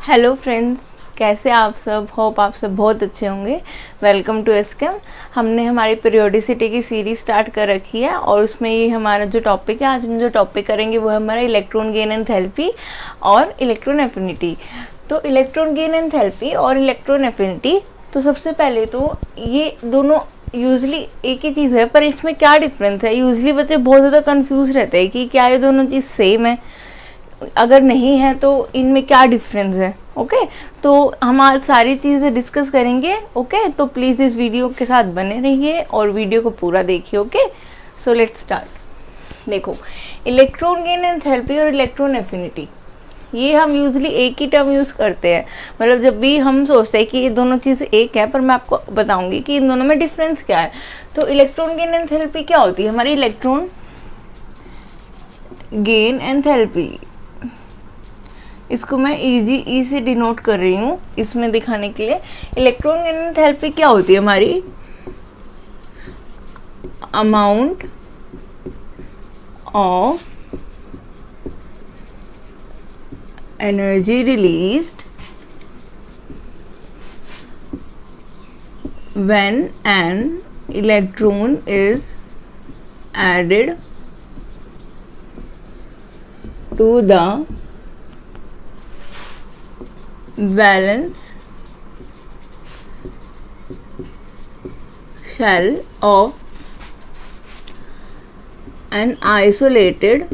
Hello friends, कैसे आप सब। होप आप सब बहुत अच्छे होंगे। वेलकम टू एसकेम। हमने हमारी पीरियोडिसिटी की सीरीज स्टार्ट कर रखी है और उसमें ये हमारा जो टॉपिक है, आज हम जो टॉपिक करेंगे वो है हमारा इलेक्ट्रॉन गेन एंथैल्पी और इलेक्ट्रॉन एफिनिटी। तो इलेक्ट्रॉन गेन एंथैल्पी और इलेक्ट्रॉन एफिनिटी, तो सबसे पहले तो ये दोनों यूजली एक ही चीज़ है, पर इसमें क्या डिफरेंस है। यूजली बच्चे बहुत ज़्यादा कंफ्यूज रहते हैं कि क्या ये दोनों चीज़ सेम है, अगर नहीं है तो इनमें क्या डिफरेंस है। ओके, तो हम आज सारी चीज़ें डिस्कस करेंगे। ओके, तो प्लीज़ इस वीडियो के साथ बने रहिए और वीडियो को पूरा देखिए। Okay, so let's start. देखो, इलेक्ट्रॉन गेन एंथैल्पी और इलेक्ट्रॉन एफिनिटी, ये हम यूजली एक ही टर्म यूज़ करते हैं। मतलब जब भी हम सोचते हैं कि ये दोनों चीज़ें एक है, पर मैं आपको बताऊंगी कि इन दोनों में डिफरेंस क्या है। तो इलेक्ट्रॉन गेन एंथैल्पी क्या होती है? हमारी इलेक्ट्रॉन गेन एंथैल्पी, इसको मैं ई से डिनोट कर रही हूँ इसमें दिखाने के लिए। इलेक्ट्रॉन गेन एंथैल्पी क्या होती है? हमारी amount of energy released when an electron is added to the valence shell of an isolated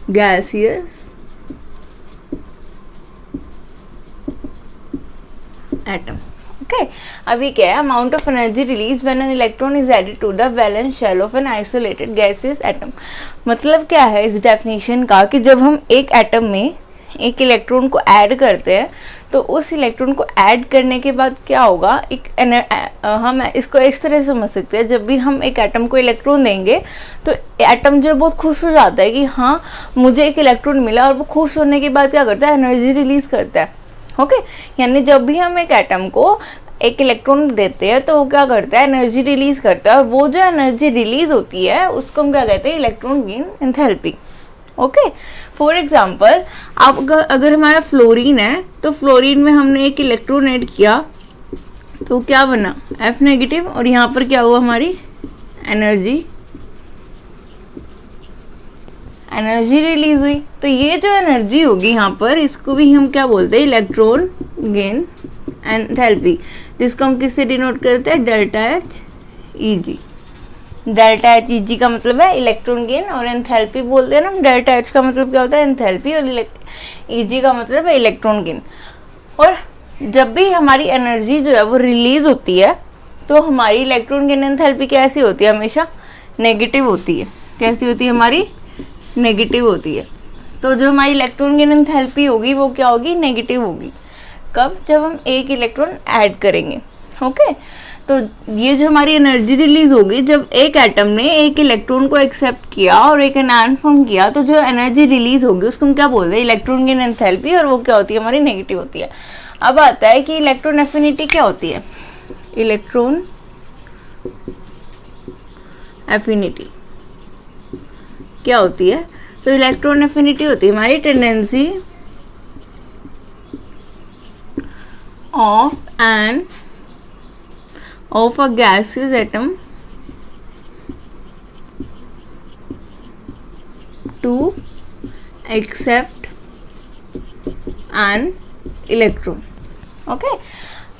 gaseous atom. Okay, अभी क्या है? Amount of energy release when an electron is added to the valence shell of an isolated gaseous atom. मतलब क्या है इस definition का कि जब हम एक एटम में एक इलेक्ट्रॉन को ऐड करते हैं तो उस इलेक्ट्रॉन को ऐड करने के बाद क्या होगा, हम इसको इस तरह समझ सकते हैं। जब भी हम एक एटम को इलेक्ट्रॉन देंगे तो एटम जो बहुत खुश हो जाता है कि हाँ मुझे एक इलेक्ट्रॉन मिला, और वो खुश होने के बाद क्या करता है? एनर्जी रिलीज करता है। ओके, यानी जब भी हम एक एटम को एक इलेक्ट्रॉन देते हैं तो वो क्या करता है? एनर्जी रिलीज करता है, और वो जो एनर्जी रिलीज होती है उसको हम क्या कहते हैं? Electron gain enthalpy. Okay, for example आप अगर हमारा फ्लोरीन है तो फ्लोरीन में हमने एक इलेक्ट्रॉन ऐड किया तो क्या बना? F नेगेटिव, और यहाँ पर क्या हुआ? हमारी एनर्जी रिलीज हुई। तो ये जो एनर्जी होगी यहाँ पर, इसको भी हम क्या बोलते हैं? इलेक्ट्रॉन गेन एंथैल्पी, जिसको हम किससे डिनोट करते हैं? डेल्टा एच ई जी। डेल्टा एच ई जी का मतलब है इलेक्ट्रॉन गेन, और एंथैल्पी बोलते हैं ना हम। डेल्टा एच का मतलब क्या होता है? एंथैल्पी, और ई जी का मतलब है इलेक्ट्रॉन गेन। और जब भी हमारी एनर्जी जो है वो रिलीज होती है तो हमारी इलेक्ट्रॉन गेन एंथैल्पी कैसी होती है? हमेशा नेगेटिव होती है। कैसी होती है? हमारी नेगेटिव होती है। तो जो हमारी इलेक्ट्रॉन गेन एंथैल्पी होगी वो क्या होगी? नेगेटिव होगी। कब? जब हम एक इलेक्ट्रॉन ऐड करेंगे। ओके, तो ये जो हमारी एनर्जी रिलीज होगी, जब एक एटम ने एक इलेक्ट्रॉन को एक्सेप्ट किया और एक एनायन फॉर्म किया, तो जो एनर्जी रिलीज होगी उसको हम क्या बोलते हैं? इलेक्ट्रॉन गेन एंथैल्पी, और वो क्या होती है? हमारी नेगेटिव होती है। अब आता है कि इलेक्ट्रॉन एफिनिटी क्या होती है? इलेक्ट्रॉन एफिनिटी क्या होती है? तो इलेक्ट्रॉन एफिनिटी होती है हमारी tendency of a gaseous atom to accept an electron. Okay,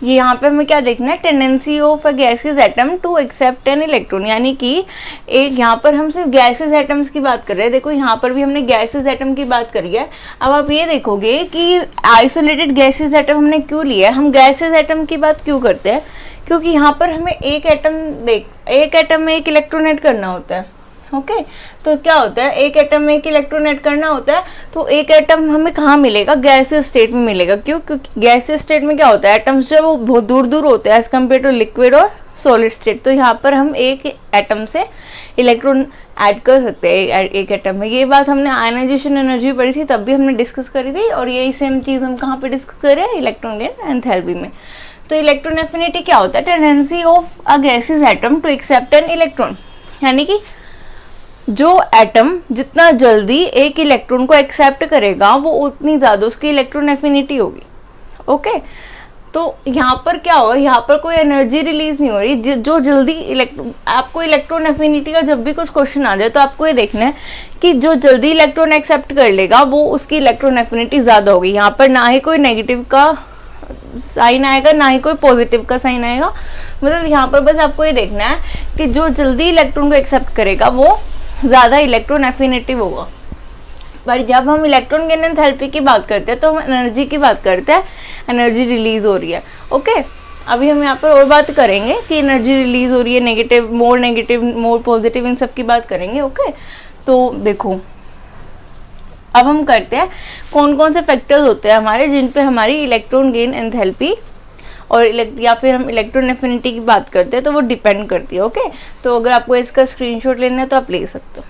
ये यहाँ पे हमें क्या देखना है? Tendency of a gases atom to accept an electron, यानी कि एक यहाँ पर हम सिर्फ गैसेस एटम्स की बात कर रहे हैं। देखो यहाँ पर भी हमने गैसेस एटम की बात करी है। अब आप ये देखोगे कि आइसोलेटेड गैसेस एटम हमने क्यों लिया है? हम गैसेस एटम की बात क्यों करते हैं? क्योंकि यहाँ पर हमें एक एटम में एक इलेक्ट्रॉन ऐड करना होता है। ओके, तो क्या होता है? एक एटम में एक इलेक्ट्रॉन ऐड करना होता है, तो एक एटम हमें कहाँ मिलेगा? गैसेस स्टेट में मिलेगा। क्यों? क्योंकि गैसेस स्टेट में क्या होता है? एटम्स जो है वो बहुत दूर दूर होते हैं एज कम्पेयर टू लिक्विड और सॉलिड स्टेट। तो यहाँ पर हम एक एटम से इलेक्ट्रॉन ऐड कर सकते हैं एक एटम में। ये बात हमने आयनाइजेशन एनर्जी पढ़ी थी, तब भी हमने डिस्कस करी थी, और यही सेम चीज़ हम कहाँ पे डिस्कस कर रहे हैं? इलेक्ट्रॉन गेन एंथैल्पी में। तो इलेक्ट्रॉन एफिनिटी क्या होता है? Tendency of a gases atom to accept an electron, यानी कि जो एटम जितना जल्दी एक इलेक्ट्रॉन को एक्सेप्ट करेगा वो उतनी ज़्यादा उसकी इलेक्ट्रॉन एफिनिटी होगी। ओके, तो यहाँ पर क्या होगा, यहाँ पर कोई एनर्जी रिलीज नहीं हो रही। जो जल्दी आपको इलेक्ट्रॉन एफिनिटी का जब भी कुछ क्वेश्चन आ जाए तो आपको ये देखना है कि जो जल्दी इलेक्ट्रॉन एक्सेप्ट कर लेगा वो उसकी इलेक्ट्रॉन एफिनिटी ज़्यादा होगी। यहाँ पर ना ही कोई नेगेटिव का साइन आएगा ना ही कोई पॉजिटिव का साइन आएगा, मतलब यहाँ पर बस आपको ये देखना है कि जो जल्दी इलेक्ट्रॉन को एक्सेप्ट करेगा वो ज़्यादा इलेक्ट्रॉन एफिनिटी होगा। पर जब हम इलेक्ट्रॉन गेन एंथैल्पी की बात करते हैं तो हम एनर्जी की बात करते हैं, एनर्जी रिलीज हो रही है। ओके, अभी हम यहाँ पर और बात करेंगे कि एनर्जी रिलीज हो रही है, नेगेटिव मोर पॉजिटिव, इन सब की बात करेंगे। ओके, तो देखो अब हम करते हैं कौन कौन से फैक्टर्स होते हैं हमारे जिन पे हमारी इलेक्ट्रॉन गेन एंथैल्पी और या फिर हम इलेक्ट्रॉन एफिनिटी की बात करते हैं तो वो डिपेंड करती है। ओके, तो अगर आपको इसका स्क्रीनशॉट लेना है तो आप ले सकते हो।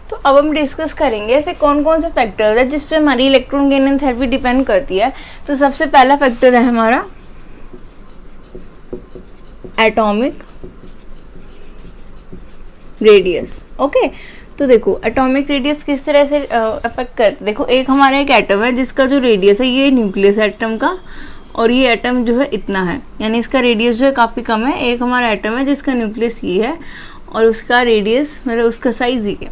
तो अब हम डिस्कस करेंगे ऐसे कौन कौन से फैक्टर्स है जिस पे हमारी इलेक्ट्रॉन गेन एंथैल्पी डिपेंड करती है। तो सबसे पहला फैक्टर है हमारा एटॉमिक रेडियस। ओके, तो देखो एटॉमिक रेडियस किस तरह से अफेक्ट करते हैं। देखो एक हमारा एक एटम है जिसका जो रेडियस है ये न्यूक्लियस है एटम का, और ये एटम जो है इतना है, यानी इसका रेडियस जो है काफ़ी कम है। एक हमारा एटम है जिसका न्यूक्लियस ये है और उसका रेडियस मतलब उसका साइज ये है।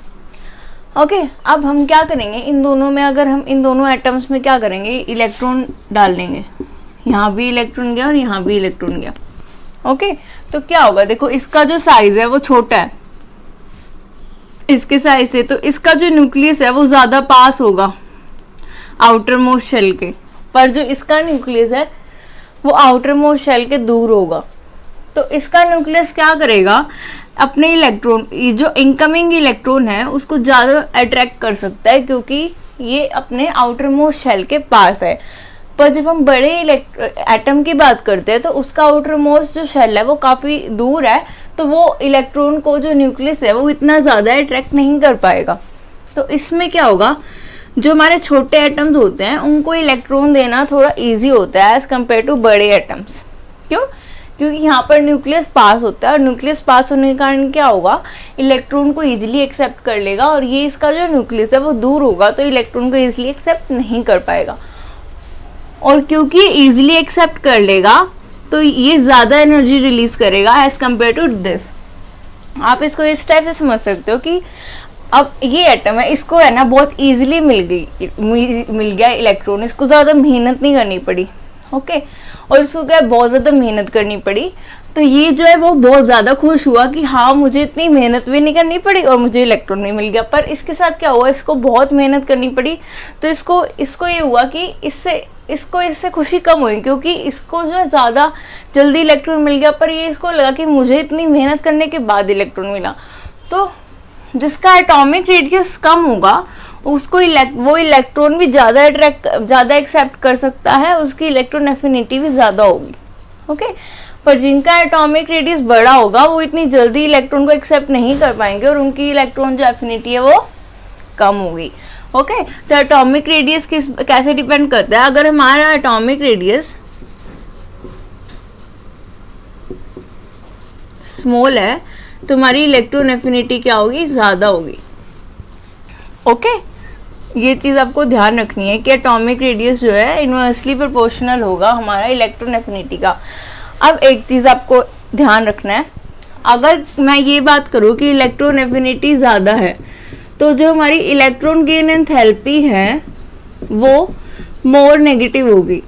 ओके, अब हम क्या करेंगे इन दोनों में, अगर हम इन दोनों एटम्स में क्या करेंगे, इलेक्ट्रॉन डाल देंगे। यहाँ भी इलेक्ट्रॉन गया और यहाँ भी इलेक्ट्रॉन गया। ओके, तो क्या होगा, देखो इसका जो साइज है वो छोटा है इसके साइज से, तो इसका जो न्यूक्लियस है वो ज़्यादा पास होगा आउटर मोस्ट शेल के, पर जो इसका न्यूक्लियस है वो आउटर मोस्ट शेल के दूर होगा। तो इसका न्यूक्लियस क्या करेगा, अपने इलेक्ट्रॉन, जो इनकमिंग इलेक्ट्रॉन है उसको ज़्यादा अट्रैक्ट कर सकता है क्योंकि ये अपने आउटर मोस्ट शेल के पास है। पर जब हम बड़े एटम की बात करते हैं तो उसका आउटर मोस्ट जो शेल है वो काफ़ी दूर है, तो वो इलेक्ट्रॉन को जो न्यूक्लियस है वो इतना ज़्यादा अट्रैक्ट नहीं कर पाएगा। तो इसमें क्या होगा, जो हमारे छोटे एटम्स होते हैं उनको इलेक्ट्रॉन देना थोड़ा ईजी होता है एज़ कम्पेयर टू बड़े एटम्स। क्यों, क्योंकि यहाँ पर न्यूक्लियस पास होता है और न्यूक्लियस पास होने के कारण क्या होगा, इलेक्ट्रॉन को ईजिली एक्सेप्ट कर लेगा, और ये इसका जो न्यूक्लियस है वो दूर होगा तो इलेक्ट्रॉन को ईजिली एक्सेप्ट नहीं कर पाएगा। और क्योंकि ईजिली एक्सेप्ट कर लेगा तो ये ज़्यादा एनर्जी रिलीज करेगा एज कम्पेयर टू दिस। आप इसको इस टाइप से समझ सकते हो कि अब ये एटम है, इसको है ना बहुत ईजिली मिल गया इलेक्ट्रॉन, इसको ज़्यादा मेहनत नहीं करनी पड़ी। ओके, और इसको क्या बहुत ज़्यादा मेहनत करनी पड़ी, तो ये जो है वो बहुत ज़्यादा खुश हुआ कि हाँ मुझे इतनी मेहनत भी नहीं करनी पड़ी और मुझे इलेक्ट्रॉन भी मिल गया। पर इसके साथ क्या हुआ, इसको बहुत मेहनत करनी पड़ी, तो इसको ये हुआ कि इससे खुशी कम हुई क्योंकि इसको जो है ज़्यादा जल्दी इलेक्ट्रॉन मिल गया, पर ये इसको लगा कि मुझे इतनी मेहनत करने के बाद इलेक्ट्रॉन मिला। तो जिसका एटॉमिक रेडियस कम होगा उसको वो इलेक्ट्रॉन भी ज़्यादा एक्सेप्ट कर सकता है, उसकी इलेक्ट्रॉन एफिनिटी भी ज़्यादा होगी। ओके, पर जिनका एटॉमिक रेडियस बड़ा होगा वो इतनी जल्दी इलेक्ट्रॉन को एक्सेप्ट नहीं कर पाएंगे और उनकी इलेक्ट्रॉन जो एफिनिटी है वो कम होगी। ओके, तो एटॉमिक रेडियस कैसे डिपेंड करता है, अगर हमारा एटॉमिक रेडियस स्मॉल है तो हमारी इलेक्ट्रॉन एफिनिटी क्या होगी, ज़्यादा होगी। ओके, ये चीज़ आपको ध्यान रखनी है कि एटॉमिक रेडियस जो है इनवर्सली प्रोपोर्शनल होगा हमारा इलेक्ट्रॉन एफिनिटी का। अब एक चीज़ आपको ध्यान रखना है, अगर मैं ये बात करूँ कि इलेक्ट्रॉन एफिनिटी ज़्यादा है तो जो हमारी इलेक्ट्रॉन गेन एंथैल्पी है वो मोर नेगेटिव होगी।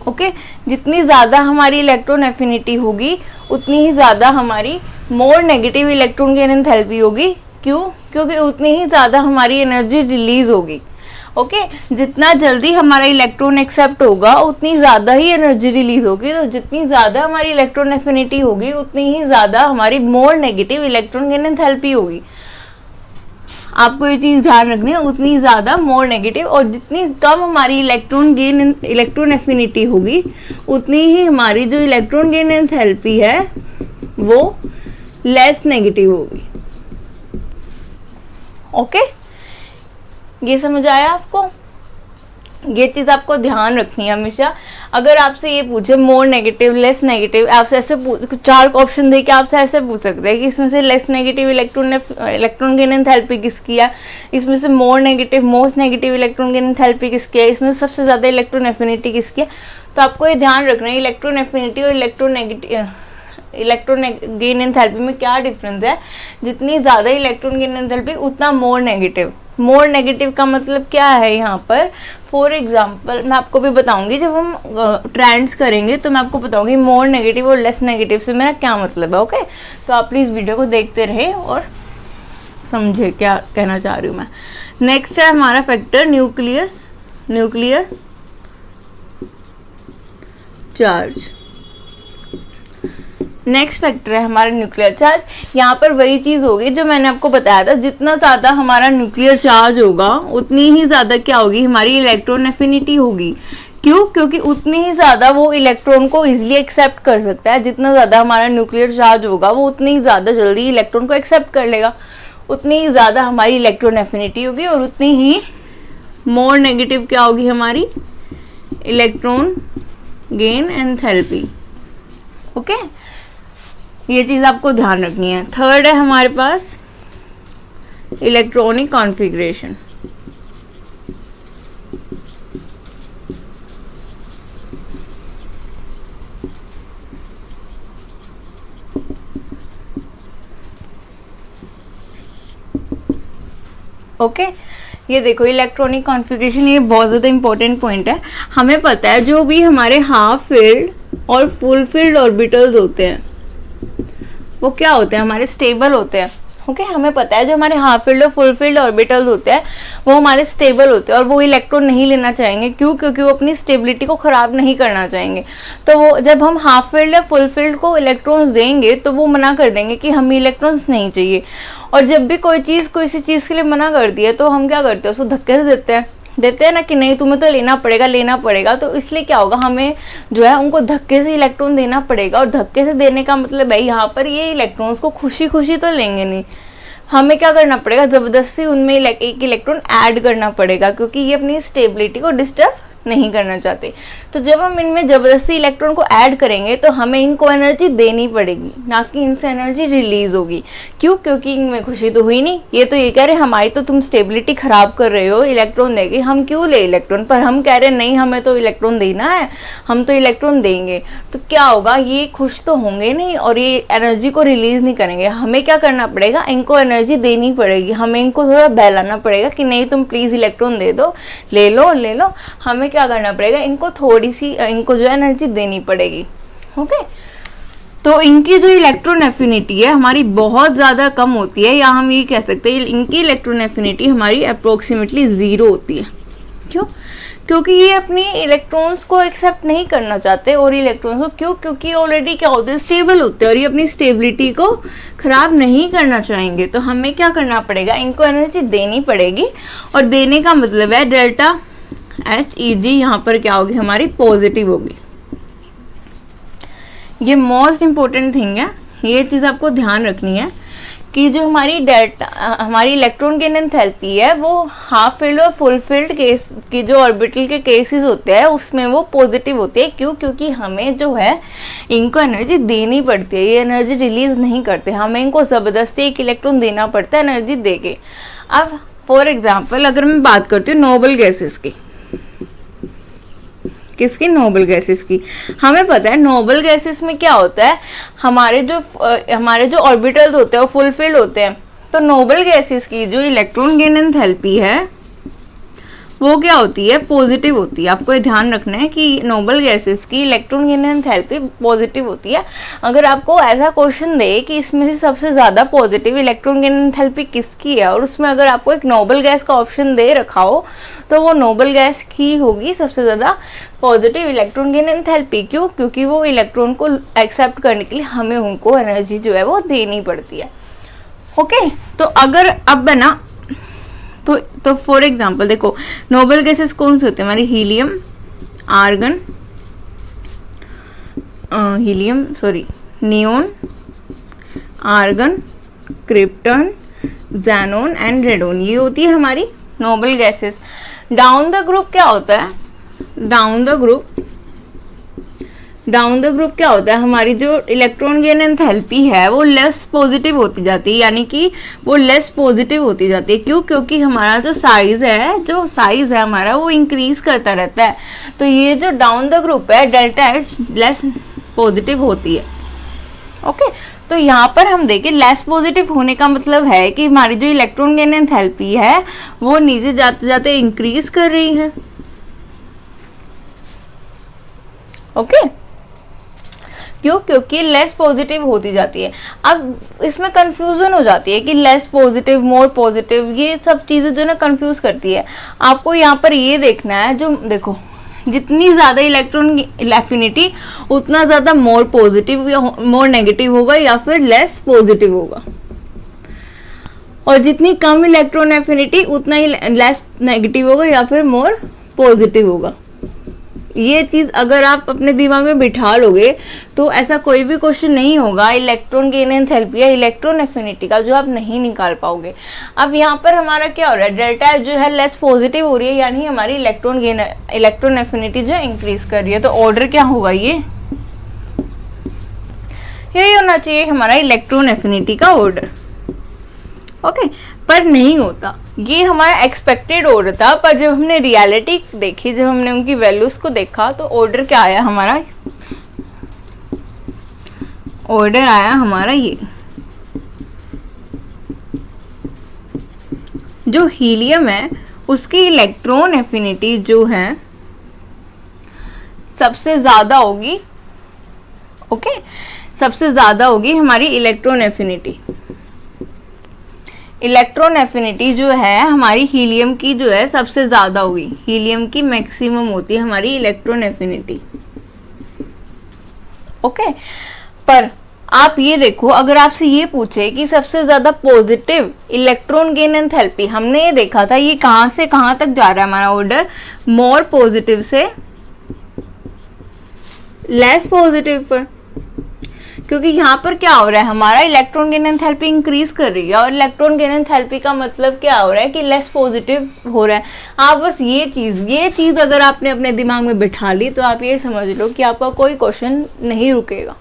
ओके, जितनी ज़्यादा हमारी इलेक्ट्रॉन एफिनिटी होगी उतनी ही ज़्यादा हमारी more negative electron gain enthalpy होगी। क्यों, क्योंकि उतनी ही ज़्यादा हमारी एनर्जी रिलीज होगी। ओके, जितना जल्दी हमारा इलेक्ट्रॉन एक्सेप्ट होगा उतनी ज़्यादा ही एनर्जी रिलीज होगी, तो जितनी ज़्यादा हमारी इलेक्ट्रॉन एफिनिटी होगी उतनी ही ज़्यादा हमारी more negative electron gain enthalpy होगी। आपको ये चीज़ ध्यान रखनी है, उतनी ज़्यादा मोर नेगेटिव, और जितनी कम हमारी इलेक्ट्रॉन एफिनिटी होगी उतनी ही हमारी जो इलेक्ट्रॉन गेन एंथैल्पी है वो लेस नेगेटिव होगी। ओके, ये समझ आया आपको? ये चीज़ आपको ध्यान रखनी है हमेशा। अगर आपसे ये पूछे मोर नेगेटिव लेस नेगेटिव, आपसे ऐसे 4 ऑप्शन दे के आपसे ऐसे पूछ सकते हैं कि इसमें से less negative electron gain enthalpy किसकी है, इसमें से more negative most negative electron gain enthalpy किसकी है, इसमें सबसे ज़्यादा इलेक्ट्रॉन एफिनिटी किसकी है। तो आपको ये ध्यान रखना है इलेक्ट्रॉन एफिनिटी और इलेक्ट्रॉन गेन एंथैल्पी में क्या डिफरेंस है। जितनी ज़्यादा इलेक्ट्रॉन गेन एंथैल्पी उतना मोर नेगेटिव। मोर नेगेटिव का मतलब क्या है यहाँ पर, फॉर एग्जाम्पल मैं आपको भी बताऊंगी जब हम ट्रेंड्स करेंगे तो मैं आपको बताऊंगी मोर नेगेटिव और लेस नेगेटिव से मेरा क्या मतलब है। ओके, तो आप प्लीज़ वीडियो को देखते रहे और समझे क्या कहना चाह रही हूँ मैं। नेक्स्ट है हमारा factor nuclear charge. Next factor है हमारा न्यूक्लियर चार्ज। यहाँ पर वही चीज़ होगी जो मैंने आपको बताया था, जितना ज़्यादा हमारा न्यूक्लियर चार्ज होगा उतनी ही ज़्यादा क्या होगी, हमारी इलेक्ट्रॉन एफिनिटी होगी। क्यों? क्योंकि उतनी ही ज़्यादा वो इलेक्ट्रॉन को इजीली एक्सेप्ट कर सकता है। जितना ज़्यादा हमारा न्यूक्लियर चार्ज होगा वो उतनी ही ज़्यादा जल्दी इलेक्ट्रॉन को एक्सेप्ट कर लेगा, उतनी ही ज़्यादा हमारी इलेक्ट्रॉन एफिनिटी होगी और उतनी ही मोर नेगेटिव क्या होगी हमारी इलेक्ट्रॉन गेन एंथैल्पी। ओके, ये चीज़ आपको ध्यान रखनी है। थर्ड है हमारे पास इलेक्ट्रॉनिक कॉन्फ़िगरेशन। ओके, ये देखो इलेक्ट्रॉनिक कॉन्फ़िगरेशन, ये बहुत ज़्यादा इंपॉर्टेंट पॉइंट है। हमें पता है जो भी हमारे हाफ फील्ड और फुल फील्ड ऑर्बिटल्स होते हैं वो क्या होते हैं, हमारे स्टेबल होते हैं। ओके, हमें पता है जो हमारे हाफ फील्ड और फुल फील्ड ऑर्बिटल्स होते हैं वो हमारे स्टेबल होते हैं और वो इलेक्ट्रॉन नहीं लेना चाहेंगे। क्यों? क्योंकि वो अपनी स्टेबिलिटी को ख़राब नहीं करना चाहेंगे। तो वो जब हम हाफ फील्ड या फुल फील्ड को इलेक्ट्रॉन्स देंगे तो वो मना कर देंगे कि हमें इलेक्ट्रॉन्स नहीं चाहिए। और जब भी कोई चीज़ किसी चीज़ के लिए मना करती है तो हम क्या करते हैं, उसको धक्के से देते हैं ना कि नहीं तुम्हें तो लेना पड़ेगा। तो इसलिए क्या होगा, हमें जो है उनको धक्के से इलेक्ट्रॉन देना पड़ेगा। और धक्के से देने का मतलब है यहाँ पर ये इलेक्ट्रॉन्स को खुशी तो लेंगे नहीं, हमें क्या करना पड़ेगा, ज़बरदस्ती उनमें एक इलेक्ट्रॉन ऐड करना पड़ेगा क्योंकि ये अपनी स्टेबिलिटी को डिस्टर्ब नहीं करना चाहते। तो जब हम इनमें ज़बरदस्ती इलेक्ट्रॉन को ऐड करेंगे तो हमें इनको एनर्जी देनी पड़ेगी, ना कि इनसे एनर्जी रिलीज होगी। क्यों? क्योंकि इनमें खुशी तो हुई नहीं, ये तो ये कह रहे हमारी तो तुम स्टेबिलिटी ख़राब कर रहे हो इलेक्ट्रॉन देके, हम क्यों ले इलेक्ट्रॉन, पर हम कह रहे नहीं हमें तो इलेक्ट्रॉन देना है, हम तो इलेक्ट्रॉन देंगे। तो क्या होगा, ये खुश तो होंगे नहीं और ये एनर्जी को रिलीज़ नहीं करेंगे। हमें क्या करना पड़ेगा, इनको एनर्जी देनी पड़ेगी, हमें इनको थोड़ा बहलाना पड़ेगा कि नहीं तुम प्लीज़ इलेक्ट्रॉन दे दो, ले लो। हमें क्या करना पड़ेगा, इनको थोड़ी सी इनको जो एनर्जी देनी पड़ेगी। ओके, तो इनकी जो इलेक्ट्रॉन एफिनिटी है हमारी बहुत ज़्यादा कम होती है, या हम ये कह सकते हैं इनकी इलेक्ट्रॉन एफिनिटी हमारी अप्रोक्सीमेटली 0 होती है। क्यों? क्योंकि ये अपनी इलेक्ट्रॉन्स को एक्सेप्ट नहीं करना चाहते और इलेक्ट्रॉन्स को क्योंकि ऑलरेडी क्या होते हैं, स्टेबल होते हैं और ये अपनी स्टेबिलिटी को ख़राब नहीं करना चाहेंगे। तो हमें क्या करना पड़ेगा, इनको एनर्जी देनी पड़ेगी। और देने का मतलब है डेल्टा HEG यहाँ पर क्या होगी, हमारी पॉजिटिव होगी। ये मोस्ट इम्पोर्टेंट थिंग है, ये चीज़ आपको ध्यान रखनी है कि जो हमारी इलेक्ट्रॉन गेन एंथैल्पी है वो हाफ फील्ड और फुल फील्ड केस की जो ऑर्बिटल के केसेस होते हैं उसमें वो पॉजिटिव होते हैं। क्यों? क्योंकि हमें जो है इनको एनर्जी देनी पड़ती है, ये एनर्जी रिलीज नहीं करते, हमें इनको ज़बरदस्ती एक इलेक्ट्रॉन देना पड़ता है एनर्जी दे के। अब फॉर एग्जाम्पल अगर मैं बात करती हूँ नोबल गैसेस की, किसकी, नोबल गैसेस की। हमें पता है नोबल गैसेस में क्या होता है, हमारे जो ऑर्बिटल्स होते हैं वो फुल फील्ड होते हैं। तो नोबल गैसेस की जो इलेक्ट्रॉन गेन एंथैल्पी है वो क्या होती है, पॉजिटिव होती है। आपको ये ध्यान रखना है कि नोबल गैसेस की इलेक्ट्रॉन गेन एंथैल्पी पॉजिटिव होती है। अगर आपको ऐसा क्वेश्चन दे कि इसमें से सबसे ज़्यादा पॉजिटिव इलेक्ट्रॉन गेन एंथैल्पी किसकी है और उसमें अगर आपको एक नोबल गैस का ऑप्शन दे रखा हो तो वो नोबल गैस की होगी सबसे ज़्यादा पॉजिटिव इलेक्ट्रॉन गेन एंथैल्पी। क्यों? क्योंकि वो इलेक्ट्रॉन को एक्सेप्ट करने के लिए हमें उनको एनर्जी जो है वो देनी पड़ती है। ओके, तो अगर अब है ना तो फॉर एग्जांपल देखो नोबल गैसेस कौन से होते हैं हमारी, neon, argon, krypton, xenon and radon, ये होती है हमारी noble gases. Down the group क्या होता है, डाउन द ग्रुप क्या होता है, हमारी जो इलेक्ट्रॉन गेन एंथैल्पी है वो लेस पॉजिटिव होती जाती है, यानी कि वो लेस पॉजिटिव होती जाती है। क्यों? क्योंकि हमारा जो साइज है हमारा वो इंक्रीज करता रहता है। तो ये जो डाउन द ग्रुप है डेल्टा एच लेस पॉजिटिव होती है। ओके, तो यहाँ पर हम देखें लेस पॉजिटिव होने का मतलब है कि हमारी जो इलेक्ट्रॉन गेन एंथैल्पी है वो नीचे जाते जाते इंक्रीज कर रही है। ओके, क्यों? क्योंकि लेस पॉजिटिव होती जाती है। अब इसमें कंफ्यूजन हो जाती है कि लेस पॉजिटिव, मोर पॉजिटिव, ये सब चीज़ें जो ना कंफ्यूज करती है। आपको यहाँ पर ये देखना है, जो देखो जितनी ज़्यादा इलेक्ट्रॉन एफिनिटी उतना ज़्यादा मोर पॉजिटिव या मोर नेगेटिव होगा या फिर लेस पॉजिटिव होगा, और जितनी कम इलेक्ट्रॉन एफिनिटी उतना ही लेस नेगेटिव होगा या फिर मोर पॉजिटिव होगा। ये चीज़ अगर आप अपने दिमाग में बिठा लोगे तो ऐसा कोई भी क्वेश्चन नहीं होगा इलेक्ट्रॉन गेन एंथैल्पी या इलेक्ट्रॉन एफिनिटी का जो आप नहीं निकाल पाओगे। अब यहाँ पर हमारा क्या हो रहा है, डेल्टा जो है लेस पॉजिटिव हो रही है, यानी हमारी इलेक्ट्रॉन एफिनिटी जो है इंक्रीज कर रही है। तो ऑर्डर क्या होगा, यही होना चाहिए हमारा इलेक्ट्रॉन एफिनिटी का ऑर्डर। ओके, पर नहीं होता, ये हमारा एक्सपेक्टेड ऑर्डर था, पर जब हमने रियलिटी देखी, जब हमने उनकी वैल्यूज को देखा तो ऑर्डर क्या आया हमारा, ऑर्डर आया हमारा ये, जो हीलियम है उसकी इलेक्ट्रॉन एफिनिटी जो है सबसे ज्यादा होगी। ओके, सबसे ज्यादा होगी हमारी इलेक्ट्रॉन एफिनिटी। इलेक्ट्रॉन एफिनिटी जो है हमारी हीलियम की जो है सबसे ज़्यादा होगी, हीलियम की मैक्सिमम होती है हमारी इलेक्ट्रॉन एफिनिटी। ओके, पर आप ये देखो, अगर आपसे ये पूछे कि सबसे ज़्यादा पॉजिटिव इलेक्ट्रॉन गेन एंथैल्पी, हमने ये देखा था ये कहाँ से कहाँ तक जा रहा है हमारा ऑर्डर, मोर पॉजिटिव से लेस पॉजिटिव पर, क्योंकि यहाँ पर क्या हो रहा है, हमारा इलेक्ट्रॉन गेन एंथैल्पी इंक्रीज कर रही है, और इलेक्ट्रॉन गेन एंथैल्पी का मतलब क्या हो रहा है कि लेस पॉजिटिव हो रहा है। आप बस ये चीज़ अगर आपने अपने दिमाग में बिठा ली तो आप ये समझ लो कि आपका कोई क्वेश्चन नहीं रुकेगा।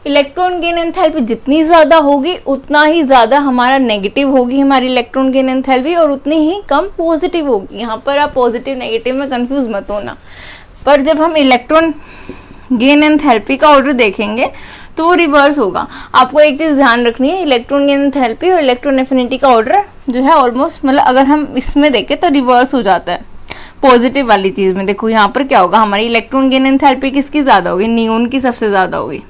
इलेक्ट्रॉन गेन एंथैल्पी जितनी ज़्यादा होगी उतना ही ज़्यादा हमारा नेगेटिव होगी हमारी इलेक्ट्रॉन गेन एंथैल्पी, और उतनी ही कम पॉजिटिव होगी। यहाँ पर आप पॉजिटिव नेगेटिव में कंफ्यूज मत होना। पर जब हम इलेक्ट्रॉन गेन एंथैल्पी का ऑर्डर देखेंगे तो वो रिवर्स होगा। आपको एक चीज़ ध्यान रखनी है, इलेक्ट्रॉन गेन एंथैल्पी और इलेक्ट्रॉन एफिनिटी का ऑर्डर जो है ऑलमोस्ट, मतलब अगर हम इसमें देखें तो रिवर्स हो जाता है पॉजिटिव वाली चीज़ में। देखो यहाँ पर क्या होगा, हमारी इलेक्ट्रॉन गेन एंथैल्पी किसकी ज़्यादा होगी, नियोन की सबसे ज़्यादा होगी।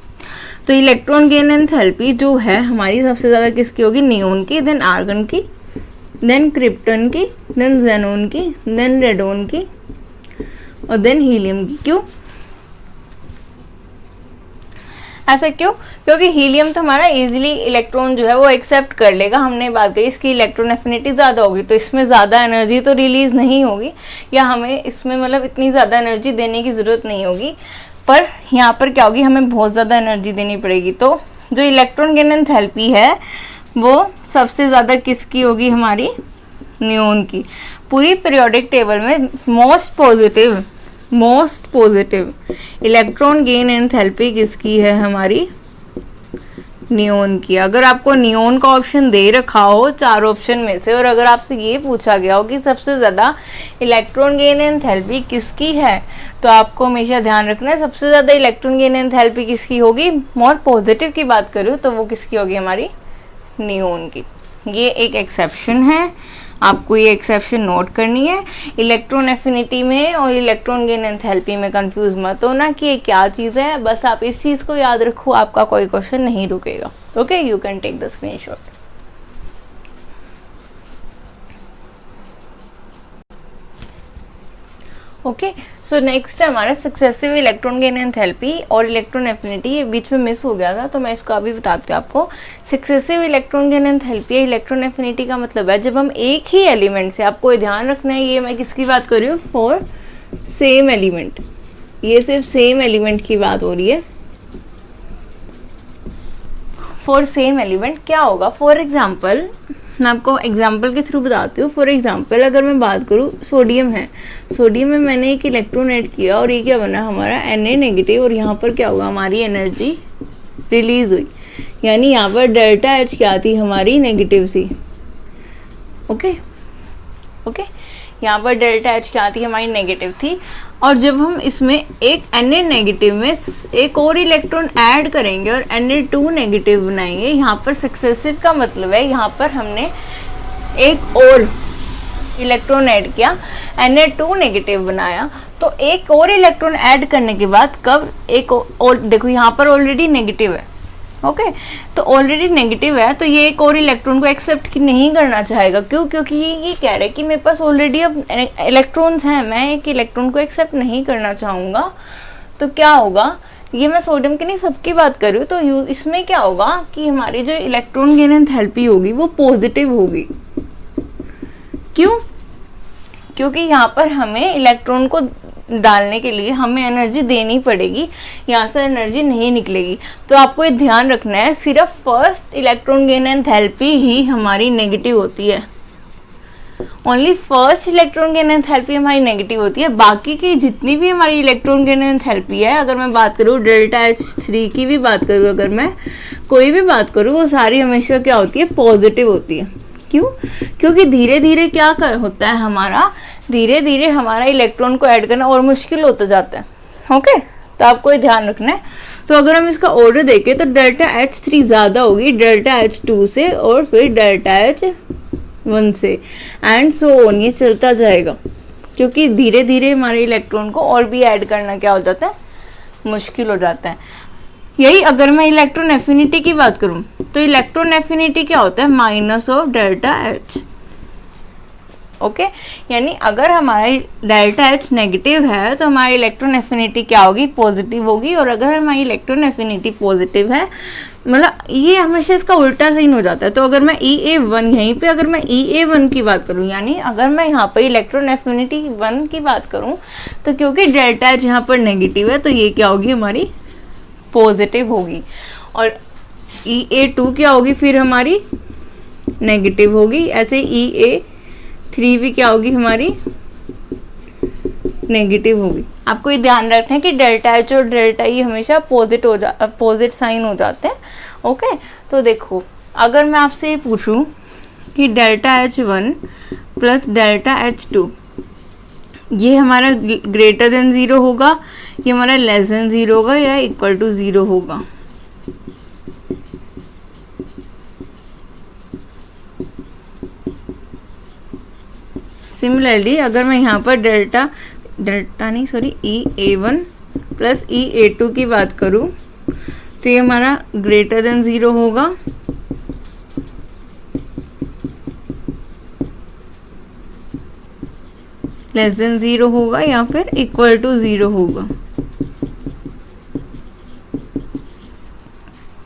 तो इलेक्ट्रॉन गेन एंथैल्पी जो है हमारी सबसे ज़्यादा किसकी होगी, नियोन की, देन आर्गन की, देन क्रिप्टन की, देन जेनोन की, देन रेडोन की, और देन हीलियम की। क्यों ऐसा क्यों? क्योंकि हीलियम तो हमारा इजीली इलेक्ट्रॉन जो है वो एक्सेप्ट कर लेगा। हमने बात करी इसकी इलेक्ट्रॉन एफिनिटी ज़्यादा होगी तो इसमें ज़्यादा एनर्जी तो रिलीज़ नहीं होगी, या हमें इसमें मतलब इतनी ज़्यादा एनर्जी देने की ज़रूरत नहीं होगी। पर यहाँ पर क्या होगी, हमें बहुत ज़्यादा एनर्जी देनी पड़ेगी। तो जो इलेक्ट्रॉन गेन एंथैल्पी है वो सबसे ज़्यादा किसकी होगी, हमारी नियोन की। पूरी पीरियोडिक टेबल में most positive electron gain enthalpy किसकी है, हमारी नियोन की। अगर आपको नियोन का ऑप्शन दे रखा हो 4 ऑप्शन में से, और अगर आपसे ये पूछा गया हो कि सबसे ज़्यादा इलेक्ट्रॉन गेन एंथैल्पी किसकी है, तो आपको हमेशा ध्यान रखना है सबसे ज़्यादा इलेक्ट्रॉन गेन एंथैल्पी किसकी होगी। मोर पॉजिटिव की बात करूँ तो वो किसकी होगी, हमारी नियोन की। ये एक एक्सेप्शन है, आपको ये एक्सेप्शन नोट करनी है। इलेक्ट्रॉन एफिनिटी में और इलेक्ट्रॉन गेन एंथैल्पी में कंफ्यूज मत होना कि ये क्या चीज़ है, बस आप इस चीज़ को याद रखो, आपका कोई क्वेश्चन नहीं रुकेगा। Okay, you can take the screenshot. Okay, so next है हमारा सक्सेसिव इलेक्ट्रॉन गेन एंथैल्पी और इलेक्ट्रॉन एफिनिटी। ये बीच में मिस हो गया था तो मैं इसको अभी बताती हूँ आपको। Successive electron gain enthalpy electron affinity का मतलब है जब हम एक ही एलिमेंट से, आपको ध्यान रखना है ये मैं किसकी बात कर रही हूँ, फॉर सेम एलिमेंट, ये सिर्फ सेम एलिमेंट की बात हो रही है। फॉर सेम एलिमेंट क्या होगा, फॉर एग्जाम्पल मैं आपको एग्जांपल के थ्रू बताती हूँ। फॉर एग्जांपल अगर मैं बात करूँ, सोडियम है, सोडियम में मैंने एक इलेक्ट्रॉन ऐड किया और ये क्या बना हमारा Na नेगेटिव, और यहाँ पर क्या होगा, हमारी एनर्जी रिलीज हुई, यानी यहाँ पर डेल्टा एच क्या थी, हमारी नेगेटिव सी। ओके ओके, यहाँ पर डेल्टा एच क्या थी, हमारी नेगेटिव थी। और जब हम इसमें एक Na नेगेटिव में एक और इलेक्ट्रॉन ऐड करेंगे और Na2 नेगेटिव बनाएंगे, यहाँ पर सक्सेसिव का मतलब है यहाँ पर हमने एक और इलेक्ट्रॉन ऐड किया, Na2 नेगेटिव बनाया, तो एक और इलेक्ट्रॉन ऐड करने के बाद कब एक और देखो यहाँ पर ऑलरेडी नेगेटिव है। ओके, तो ऑलरेडी नेगेटिव है, तो ये एक और इलेक्ट्रॉन को एक्सेप्ट नहीं करना चाहेगा। क्यों? क्योंकि ये कह रहा है कि मेरे पास ऑलरेडी अब इलेक्ट्रॉन्स हैं, मैं एक इलेक्ट्रॉन को एक्सेप्ट नहीं करना चाहूँगा। तो क्या होगा, ये मैं सोडियम की नहीं सबकी बात कर रही हूँ, तो इसमें क्या होगा कि हमारी जो इलेक्ट्रॉन गेन एंथैल्पी होगी वो पॉजिटिव होगी। क्यों? क्योंकि यहाँ पर हमें इलेक्ट्रॉन को डालने के लिए हमें एनर्जी देनी पड़ेगी, यहाँ से एनर्जी नहीं निकलेगी। तो आपको ये ध्यान रखना है, सिर्फ फर्स्ट इलेक्ट्रॉन गेन एंथैल्पी ही हमारी नेगेटिव होती है। Only first electron gain enthalpy हमारी नेगेटिव होती है। बाकी की जितनी भी हमारी इलेक्ट्रॉन गेन एंथैल्पी है, अगर मैं बात करूँ डेल्टा H3 की भी बात करूँ, अगर मैं कोई भी बात करूँ, वो सारी हमेशा क्या होती है, पॉजिटिव होती है। क्यों? क्योंकि धीरे धीरे क्या होता है हमारा, धीरे धीरे हमारा इलेक्ट्रॉन को ऐड करना और मुश्किल होता जाता है। ओके, तो आपको ये ध्यान रखना है। तो अगर हम इसका ऑर्डर देखें तो डेल्टा H3 ज़्यादा होगी डेल्टा H2 से, और फिर डेल्टा H1 से, एंड सो ऑन, ये चलता जाएगा। क्योंकि धीरे धीरे हमारे इलेक्ट्रॉन को और भी ऐड करना क्या हो जाता है, मुश्किल हो जाता है। यही अगर मैं इलेक्ट्रॉन एफिनिटी की बात करूं, तो इलेक्ट्रॉन एफिनिटी क्या होता है, minus of delta H। Okay, यानी अगर हमारा डेल्टा H नेगेटिव है तो हमारी इलेक्ट्रॉन एफिनिटी क्या होगी, पॉजिटिव होगी। और अगर हमारी इलेक्ट्रॉन एफिनिटी पॉजिटिव है, मतलब ये हमेशा इसका उल्टा साइन हो जाता है। तो अगर मैं EA1 यहीं पे अगर मैं EA1 की बात करूं, यानी अगर मैं यहाँ पर इलेक्ट्रॉन एफिनिटी 1 की बात करूं, तो क्योंकि डेल्टा H यहाँ पर नेगेटिव है, तो ये क्या होगी, हमारी पॉजिटिव होगी। और EA2 क्या होगी, फिर हमारी नेगेटिव होगी। ऐसे EA3 भी क्या होगी, हमारी नेगेटिव होगी। आपको ये ध्यान रखना है कि डेल्टा H और डेल्टा E हमेशा अपोजिट साइन हो जाते हैं। ओके, तो देखो अगर मैं आपसे ये पूछूं कि delta H1 plus delta H2 ये हमारा ग्रेटर देन 0 होगा, ये हमारा लेस देन 0 होगा, या इक्वल टू 0 होगा। सिमिलरली अगर मैं यहाँ पर EA1 प्लस EA2 की बात करूँ, तो ये हमारा ग्रेटर देन 0 होगा, लेस देन 0 होगा, या फिर इक्वल टू 0 होगा।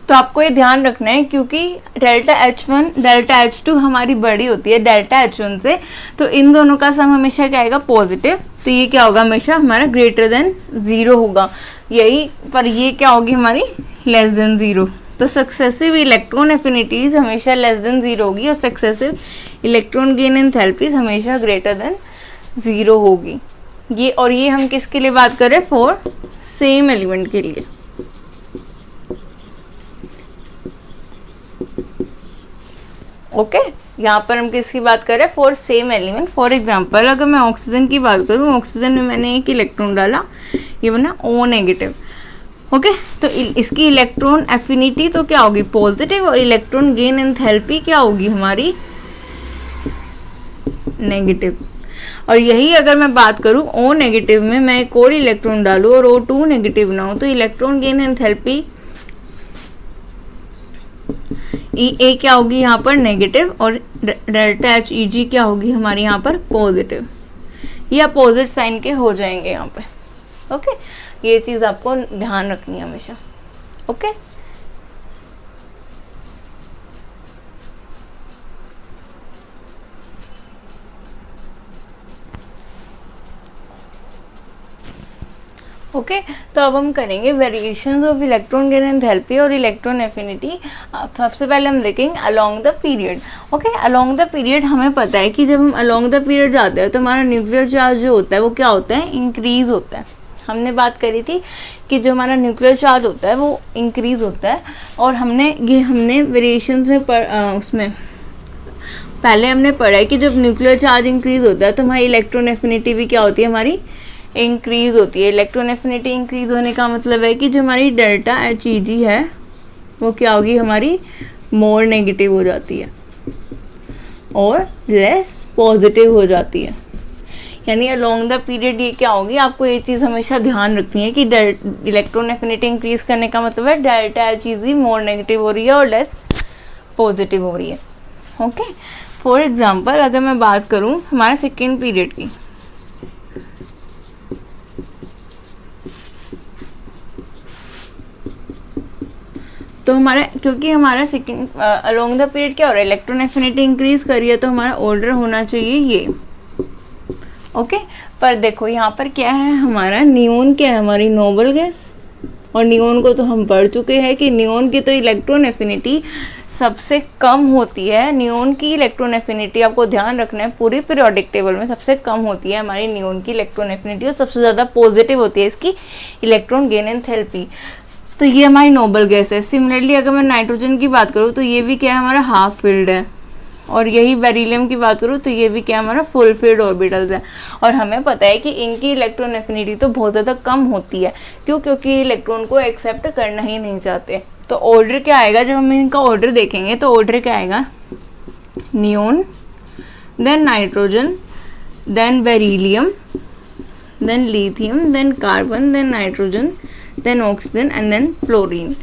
तो आपको ये ध्यान रखना है, क्योंकि डेल्टा H1 डेल्टा H2 हमारी बड़ी होती है डेल्टा H1 से, तो इन दोनों का सम हमेशा क्या आएगा, पॉजिटिव। तो ये क्या होगा, हमेशा हमारा ग्रेटर देन 0 होगा। यही पर ये क्या होगी, हमारी लेस देन 0। तो सक्सेसिव इलेक्ट्रॉन एफिनिटीज हमेशा लेस देन 0 होगी, और सक्सेसिव इलेक्ट्रॉन गेन एंथैल्पीज हमेशा ग्रेटर देन 0 होगी। ये और ये हम किसके लिए बात करें, फॉर सेम एलिमेंट के लिए। ओके, यहाँ पर हम किसकी बात कर रहे हैं, for same element. For example अगर मैं ऑक्सीजन की बात करूँ, ऑक्सीजन में मैंने एक इलेक्ट्रॉन डाला, ये बना O नेगेटिव। ओके, तो इसकी इलेक्ट्रॉन एफिनिटी तो क्या होगी, पॉजिटिव, और इलेक्ट्रॉन गेन एंथैल्पी क्या होगी, हमारी नेगेटिव। और यही अगर मैं बात करूँ O नेगेटिव में मैं एक और इलेक्ट्रॉन डालूँ और O2 नेगेटिव बनाऊँ, तो इलेक्ट्रॉन गेन एंथैल्पी EA क्या होगी, यहाँ पर नेगेटिव, और डेल्टा HEG क्या होगी, हमारी यहाँ पर पॉजिटिव। ये अपोजिट साइन के हो जाएंगे यहाँ पे। ओके, ये चीज़ आपको ध्यान रखनी है हमेशा। ओके, ओके तो अब हम करेंगे variations of electron gain enthalpy और इलेक्ट्रॉन एफिनिटी। सबसे पहले हम देखेंगे along the period. Okay along the period हमें पता है कि जब हम अलोंग द पीरियड जाते हैं तो हमारा न्यूक्लियर चार्ज जो होता है वो क्या होता है, इंक्रीज होता है। हमने बात करी थी कि जो हमारा न्यूक्लियर चार्ज होता है वो इंक्रीज होता है, और हमने वेरिएशंस में उसमें पहले हमने पढ़ा है कि जब न्यूक्लियर चार्ज इंक्रीज होता है तो हमारी इलेक्ट्रॉन एफिनिटी भी क्या होती है, हमारी इंक्रीज होती है। इलेक्ट्रॉन एफिनिटी इंक्रीज होने का मतलब है कि जो हमारी डेल्टा HEG है वो क्या होगी, हमारी मोर नेगेटिव हो जाती है और लेस पॉजिटिव हो जाती है। यानी अलोंग द पीरियड ये क्या होगी, आपको ये चीज़ हमेशा ध्यान रखनी है कि इलेक्ट्रॉन एफिनिटी इंक्रीज करने का मतलब है डेल्टा HEG मोर नेगेटिव हो रही है और लेस पॉजिटिव हो रही है। ओके फॉर एग्जांपल अगर मैं बात करूं हमारे सेकेंड पीरियड की, तो हमारा क्योंकि हमारा सेकेंड अलोंग द पीरियड क्या हो रहा है, इलेक्ट्रॉन एफिनिटी इंक्रीज करी है तो हमारा ऑर्डर होना चाहिए ये। ओके पर देखो यहाँ पर क्या है, हमारा नियोन क्या है, हमारी नोबल गैस, और नियोन को तो हम पढ़ चुके हैं कि नियोन की तो इलेक्ट्रॉन एफिनिटी सबसे कम होती है। नियोन की इलेक्ट्रॉन एफिनिटी आपको ध्यान रखना है पूरी पीरियोडिक टेबल में सबसे कम होती है हमारी नियोन की इलेक्ट्रॉन एफिनिटी, और सबसे ज़्यादा पॉजिटिव होती है इसकी इलेक्ट्रॉन गेन एंथैल्पी। तो ये हमारी नोबल गैस है। सिमिलरली अगर मैं नाइट्रोजन की बात करूँ तो ये भी क्या है, हमारा हाफ फिल्ड है, और यही बेरिलियम की बात करूँ तो ये भी क्या हमारा फुल फिल्ड ऑर्बिटल्स है। और हमें पता है कि इनकी इलेक्ट्रॉन एफिनिटी तो बहुत ज़्यादा कम होती है, क्यों, क्योंकि इलेक्ट्रॉन को एक्सेप्ट करना ही नहीं चाहते। तो ऑर्डर क्या आएगा, जब हम इनका ऑर्डर देखेंगे तो ऑर्डर क्या आएगा, neon, then nitrogen, then beryllium, then lithium, then carbon, then nitrogen, then oxygen and then fluorine.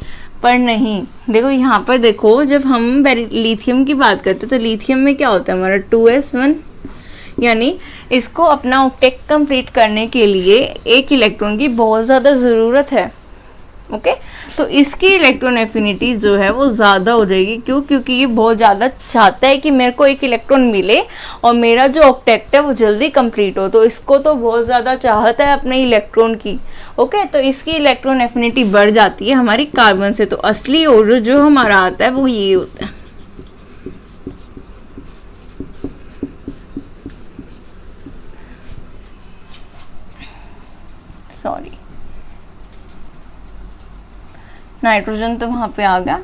पर नहीं, देखो यहाँ पर देखो, जब हम लिथियम की बात करते हैं तो लिथियम में क्या होता है, हमारा 2s1, यानी इसको अपना ऑक्टेट कंप्लीट करने के लिए एक इलेक्ट्रॉन की बहुत ज़्यादा ज़रूरत है। ओके तो इसकी इलेक्ट्रॉन एफिनिटी जो है वो ज़्यादा हो जाएगी, क्यों, क्योंकि ये बहुत ज़्यादा चाहता है कि मेरे को एक इलेक्ट्रॉन मिले और मेरा जो ऑक्टेट है वो जल्दी कंप्लीट हो, तो इसको तो बहुत ज़्यादा चाहता है अपने इलेक्ट्रॉन की। ओके तो इसकी इलेक्ट्रॉन एफिनिटी बढ़ जाती है हमारी कार्बन से। तो असली ऑर्डर जो हमारा आता है वो ये होता है। सॉरी, नाइट्रोजन तो वहां पे आ गया।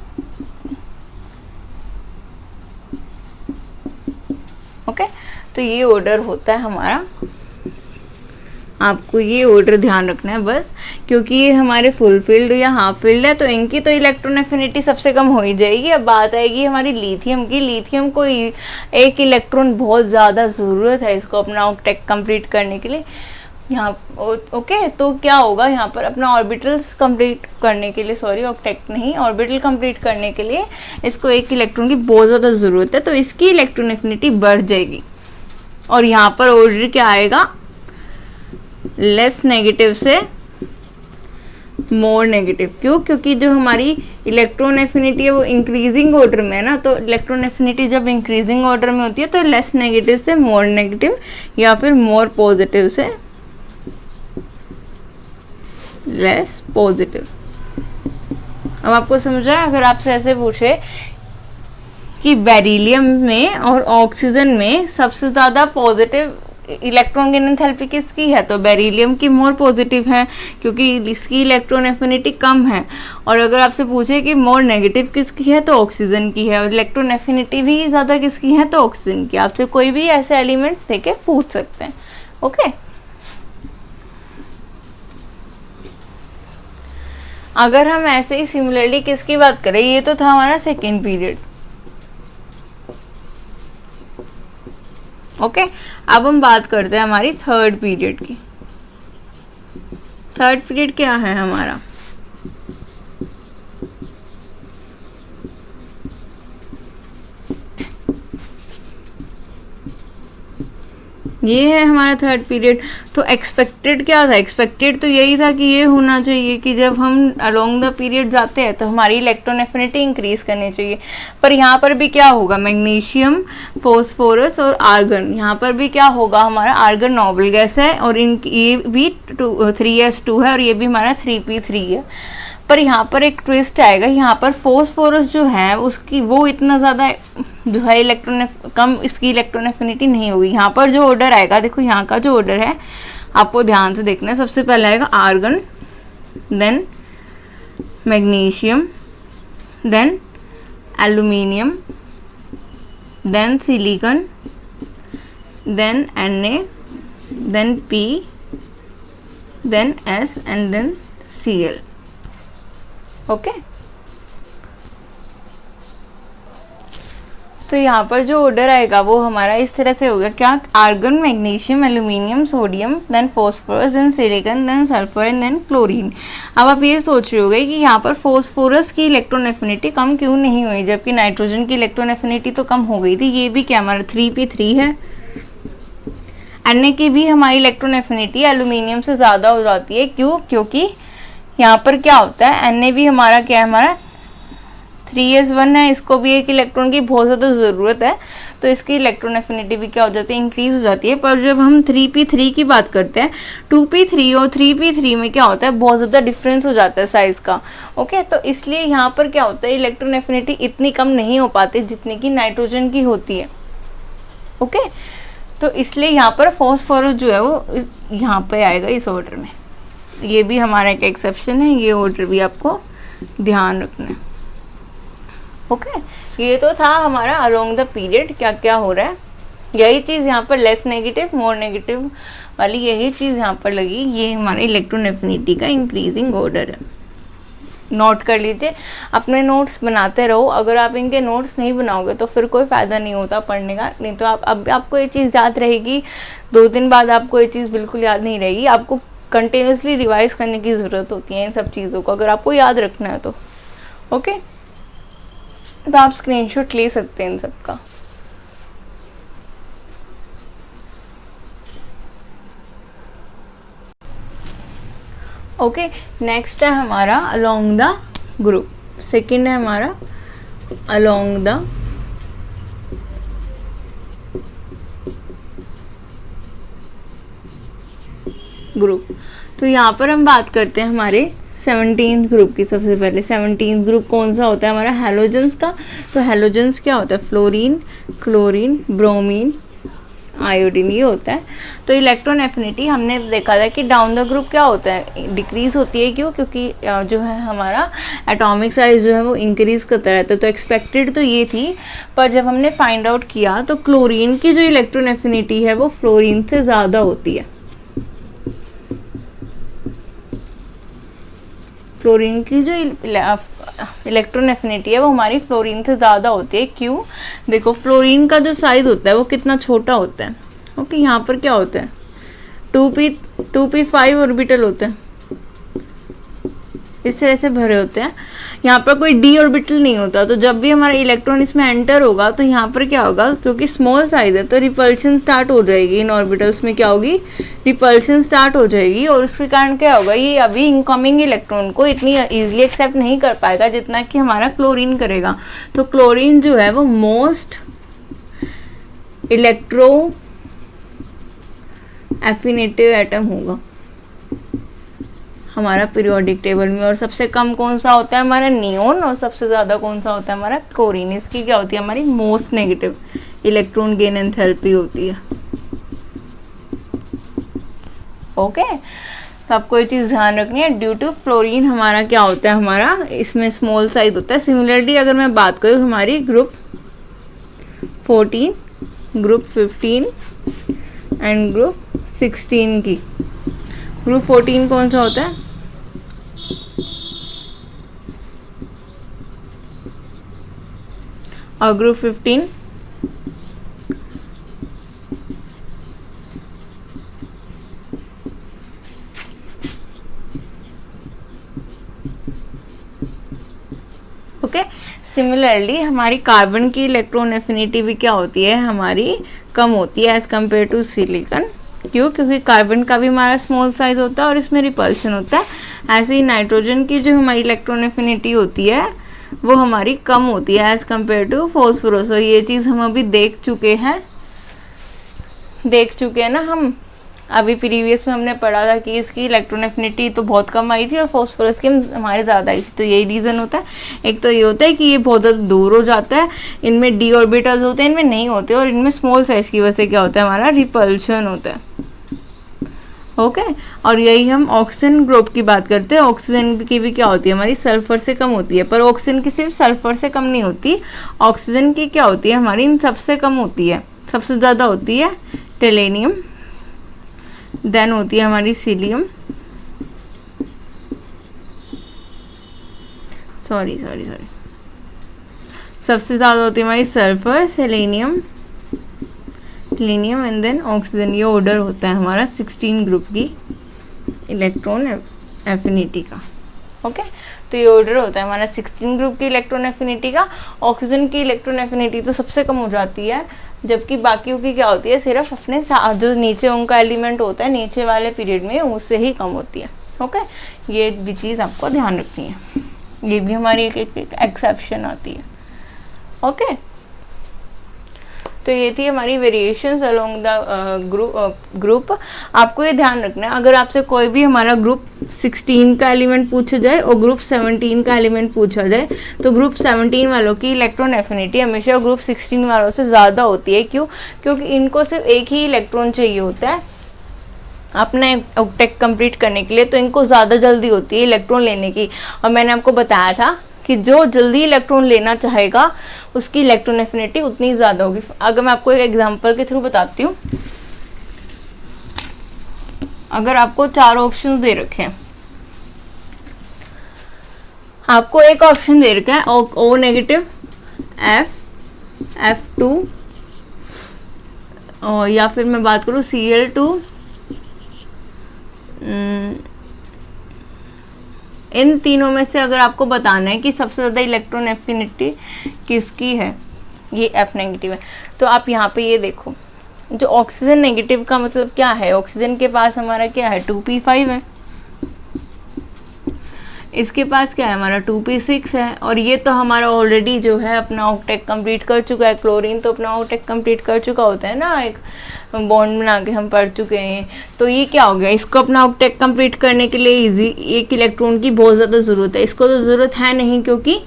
ओके तो ये ऑर्डर होता है हमारा, आपको ये ऑर्डर ध्यान रखना है बस, क्योंकि ये हमारे फुल फील्ड या हाफ फील्ड है तो इनकी तो इलेक्ट्रॉन एफिनिटी सबसे कम हो ही जाएगी। अब बात आएगी हमारी लिथियम की। लिथियम को एक इलेक्ट्रॉन बहुत ज़्यादा ज़रूरत है इसको अपना ऑक्टेट कंप्लीट करने के लिए यहाँ। ओके तो क्या होगा यहाँ पर, अपना ऑर्बिटल्स कंप्लीट करने के लिए, सॉरी ऑक्टेट नहीं, ऑर्बिटल कंप्लीट करने के लिए इसको एक इलेक्ट्रॉन की बहुत ज़्यादा ज़रूरत है, तो इसकी इलेक्ट्रॉन एफिनिटी बढ़ जाएगी। और यहाँ पर ऑर्डर क्या आएगा, लेस नेगेटिव से मोर नेगेटिव। क्यों, क्योंकि जो हमारी इलेक्ट्रॉन एफिनिटी है वो इंक्रीजिंग ऑर्डर में है ना, तो इलेक्ट्रॉन एफिनिटी जब इंक्रीजिंग ऑर्डर में होती है तो लेस नेगेटिव से मोर नेगेटिव या फिर मोर पॉजिटिव से लेस पॉजिटिव। अब आपको समझ रहा है, अगर आपसे ऐसे पूछे कि बेरिलियम में और ऑक्सीजन में सबसे ज़्यादा पॉजिटिव इलेक्ट्रॉन गेन एंथैल्पी किसकी है, तो बेरिलियम की मोर पॉजिटिव है क्योंकि इसकी इलेक्ट्रॉन एफिनिटी कम है। और अगर आपसे पूछे कि मोर नेगेटिव किसकी है तो ऑक्सीजन की है, और इलेक्ट्रॉन एफिनिटी भी ज़्यादा किसकी है तो ऑक्सीजन की। आपसे कोई भी ऐसे एलिमेंट्स देके पूछ सकते हैं। ओके अगर हम ऐसे ही सिमिलरली किसकी बात करें, ये तो था हमारा सेकेंड पीरियड। ओके अब हम बात करते हैं हमारी थर्ड पीरियड की। थर्ड पीरियड क्या है हमारा, ये है हमारा थर्ड पीरियड। तो एक्सपेक्टेड क्या था, एक्सपेक्टेड तो यही था कि ये होना चाहिए कि जब हम अलोंग द पीरियड जाते हैं तो हमारी इलेक्ट्रॉन एफिनिटी इंक्रीज करनी चाहिए। पर यहाँ पर भी क्या होगा, मैग्नीशियम, फॉस्फोरस और आर्गन, यहाँ पर भी क्या होगा, हमारा आर्गन नोबल गैस है और ये भी 3s2 है और ये भी हमारा 3p3 है। पर यहाँ पर एक ट्विस्ट आएगा, यहाँ पर फॉस्फोरस जो है उसकी वो इतना ज़्यादा जो है इलेक्ट्रॉन कम, इसकी इलेक्ट्रॉन एफिनिटी नहीं होगी। यहाँ पर जो ऑर्डर आएगा, देखो यहाँ का जो ऑर्डर है आपको ध्यान से देखना है। सबसे पहले आएगा argon, then magnesium, then aluminium, then silicon, then Na, then P, then S and then Cl। Okay तो यहाँ पर जो ऑर्डर आएगा वो हमारा इस तरह से होगा, क्या, argon, magnesium, aluminium, sodium, then phosphorus, then silicon, then sulphur and then chlorine. अब आप ये सोच रहे होगे कि यहाँ पर फॉस्फोरस की इलेक्ट्रॉन एफिनिटी कम क्यों नहीं हुई, जबकि नाइट्रोजन की इलेक्ट्रॉन एफिनिटी तो कम हो गई थी। ये भी क्या हमारा 3p3 है। Na की भी हमारी इलेक्ट्रॉन एफिनिटी एल्यूमिनियम से ज़्यादा हो जाती है, क्यों, क्योंकि यहाँ पर क्या होता है, Na भी हमारा क्या है, हमारा 3s1 है, इसको भी एक इलेक्ट्रॉन की बहुत ज़्यादा ज़रूरत है, तो इसकी इलेक्ट्रॉन एफिनिटी भी क्या हो जाती है, इंक्रीज हो जाती है। पर जब हम 3p3 की बात करते हैं, 2p3 और 3p3 में क्या होता है, बहुत ज़्यादा डिफरेंस हो जाता है साइज़ का। ओके तो इसलिए यहाँ पर क्या होता है, इलेक्ट्रॉन एफिनिटी इतनी कम नहीं हो पाती जितनी कि नाइट्रोजन की होती है। ओके तो इसलिए यहाँ पर फॉस्फोरस जो है वो यहाँ पे आएगा इस ऑर्डर में। ये भी हमारा एक एक्सेप्शन है, ये ऑर्डर भी आपको ध्यान रखना है। ओके ये तो था हमारा अलोंग द पीरियड क्या क्या हो रहा है। यही चीज़ यहाँ पर लेस नेगेटिव मोर नेगेटिव वाली यही चीज़ यहाँ पर लगी। ये हमारे इलेक्ट्रॉन एफिनिटी का इंक्रीजिंग ऑर्डर है। नोट कर लीजिए, अपने नोट्स बनाते रहो। अगर आप इनके नोट्स नहीं बनाओगे तो फिर कोई फ़ायदा नहीं होता पढ़ने का। नहीं तो आपको ये चीज़ याद रहेगी, 2 दिन बाद आपको ये चीज़ बिल्कुल याद नहीं रहेगी। आपको कंटिन्यूसली रिवाइज करने की ज़रूरत होती है इन सब चीज़ों को, अगर आपको याद रखना है तो। ओके तो आप स्क्रीनशॉट ले सकते हैं इन सब का। ओके नेक्स्ट है हमारा अलोंग द ग्रुप। सेकंड है हमारा अलोंग द ग्रुप। तो यहाँ पर हम बात करते हैं हमारे 17th ग्रुप की। सबसे पहले 17th ग्रुप कौन सा होता है हमारा, हैलोजेंस का। तो हैलोजेंस क्या होता है, फ्लोरीन, क्लोरीन, ब्रोमीन, आयोडीन, ये होता है। तो इलेक्ट्रॉन एफिनिटी हमने देखा था कि डाउन द ग्रुप क्या होता है, डिक्रीज होती है। क्यों, क्योंकि जो है हमारा एटॉमिक साइज जो है वो इंक्रीज करता रहता है। तो एक्सपेक्टेड तो ये थी, पर जब हमने फाइंड आउट किया तो क्लोरीन की जो इलेक्ट्रॉन एफिनिटी है वो फ्लोरीन से ज़्यादा होती है। फ्लोरीन की जो इलेक्ट्रॉन एफिनिटी है वो हमारी फ्लोरीन से ज़्यादा होती है। क्यों, देखो फ्लोरीन का जो साइज़ होता है वो कितना छोटा होता है। ओके यहाँ पर क्या होता है, 2p5 ऑर्बिटल होते हैं, इस तरह से भरे होते हैं। यहाँ पर कोई d ऑर्बिटल नहीं होता। तो जब भी हमारा इलेक्ट्रॉन इसमें एंटर होगा तो यहाँ पर क्या होगा, क्योंकि स्मॉल साइज है तो रिपल्शन स्टार्ट हो जाएगी। इन ऑर्बिटल्स में क्या होगी, रिपल्शन स्टार्ट हो जाएगी और उसके कारण क्या होगा, ये अभी इनकमिंग इलेक्ट्रॉन को इतनी ईजिली एक्सेप्ट नहीं कर पाएगा जितना कि हमारा क्लोरीन करेगा। तो क्लोरीन जो है वो मोस्ट इलेक्ट्रो एफिनेटिव एटम होगा हमारा पीरियोडिक टेबल में। और सबसे कम कौन सा होता है हमारा नियोन, और सबसे ज़्यादा कौन सा होता है हमारा क्लोरीन। इसकी क्या होती है हमारी most negative electron gain enthalpy होती है। ओके तो आपको ये चीज़ ध्यान रखनी है। ड्यू टू फ्लोरीन हमारा क्या होता है, हमारा इसमें स्मॉल साइज होता है। सिमिलरली अगर मैं बात करूँ हमारी ग्रुप 14, ग्रुप 15 एंड ग्रुप 16 की। ग्रुप 14 कौन सा होता है, और ग्रुप 15 ओके सिमिलरली हमारी कार्बन की इलेक्ट्रॉन एफिनिटी भी क्या होती है, हमारी कम होती है एज़ कम्पेयर टू सिलिकॉन। क्यों? क्योंकि कार्बन का भी हमारा स्मॉल साइज होता है और इसमें रिपल्शन होता है। ऐसे ही नाइट्रोजन की जो हमारी इलेक्ट्रॉन एफिनिटी होती है वो हमारी कम होती है एज़ कम्पेयर टू फॉस्फोरस। और ये चीज़ हम अभी देख चुके हैं ना हम। अभी प्रीवियस में हमने पढ़ा था कि इसकी इलेक्ट्रॉन एफिनिटी तो बहुत कम आई थी और फॉस्फोरस की हमारे ज़्यादा आई थी। तो यही रीज़न होता है। एक तो ये होता है कि ये बहुत ज़्यादा दूर हो जाता है, इनमें डी ऑर्बिटल्स होते हैं, इनमें नहीं होते, और इनमें स्मॉल साइज की वजह से क्या होता है, हमारा रिपल्शन होता है। ओके और यही हम ऑक्सीजन ग्रुप की बात करते हैं। ऑक्सीजन की भी क्या होती है, हमारी सल्फर से कम होती है, पर ऑक्सीजन की सिर्फ सल्फर से कम नहीं होती। ऑक्सीजन की क्या होती है, हमारी इन सबसे कम होती है। सबसे ज़्यादा होती है टेलेनियम, देन होती है हमारी सीलियम, सॉरी सबसे ज़्यादा होती है हमारी sulphur, selenium and then oxygen. ये ऑर्डर होता है हमारा 16 ग्रुप की इलेक्ट्रॉन एफिनिटी का। ओके तो ये ऑर्डर होता है हमारा 16 ग्रुप की इलेक्ट्रॉन एफिनिटी का। ऑक्सीजन की इलेक्ट्रॉन एफिनिटी तो सबसे कम हो जाती है, जबकि बाकियों की क्या होती है, सिर्फ अपने जो नीचे उनका एलिमेंट होता है नीचे वाले पीरियड में उससे ही कम होती है। ओके ये भी चीज़ आपको ध्यान रखनी है, ये भी हमारी एक एक्सेप्शन आती है। ओके तो ये थी हमारी वेरिएशंस अलोंग द ग्रुप। आपको ये ध्यान रखना है, अगर आपसे कोई भी हमारा ग्रुप 16 का एलिमेंट पूछा जाए और ग्रुप 17 का एलिमेंट पूछा जाए, तो ग्रुप 17 वालों की इलेक्ट्रॉन एफिनिटी हमेशा ग्रुप 16 वालों से ज़्यादा होती है। क्यों? क्योंकि इनको सिर्फ एक ही इलेक्ट्रॉन चाहिए होता है अपना ऑक्टेट कंप्लीट करने के लिए, तो इनको ज़्यादा जल्दी होती है इलेक्ट्रॉन लेने की। और मैंने आपको बताया था कि जो जल्दी इलेक्ट्रॉन लेना चाहेगा उसकी इलेक्ट्रॉन एफिनिटी उतनी ज़्यादा होगी। अगर मैं आपको एक एग्जांपल के थ्रू बताती हूँ, अगर आपको 4 ऑप्शन दे रखे हैं, आपको एक ऑप्शन दे रखा है O नेगेटिव, F2 और या फिर मैं बात करूँ Cl2, इन तीनों में से अगर आपको बताना है कि सबसे ज़्यादा इलेक्ट्रॉन एफिनिटी किसकी है, ये F नेगेटिव है, तो आप यहाँ पे ये देखो, जो ऑक्सीजन नेगेटिव का मतलब क्या है, ऑक्सीजन के पास हमारा क्या है 2p5 है, इसके पास क्या है हमारा 2p6 है, और ये तो हमारा ऑलरेडी जो है अपना ऑक्टेट कंप्लीट कर चुका है। क्लोरीन तो अपना ऑक्टेट कंप्लीट कर चुका होता है ना, एक बॉन्ड बना के हम पढ़ चुके हैं। तो ये क्या हो गया, इसको अपना ऑक्टेट कंप्लीट करने के लिए इजी एक इलेक्ट्रॉन की बहुत ज़्यादा ज़रूरत है, इसको तो ज़रूरत है नहीं क्योंकि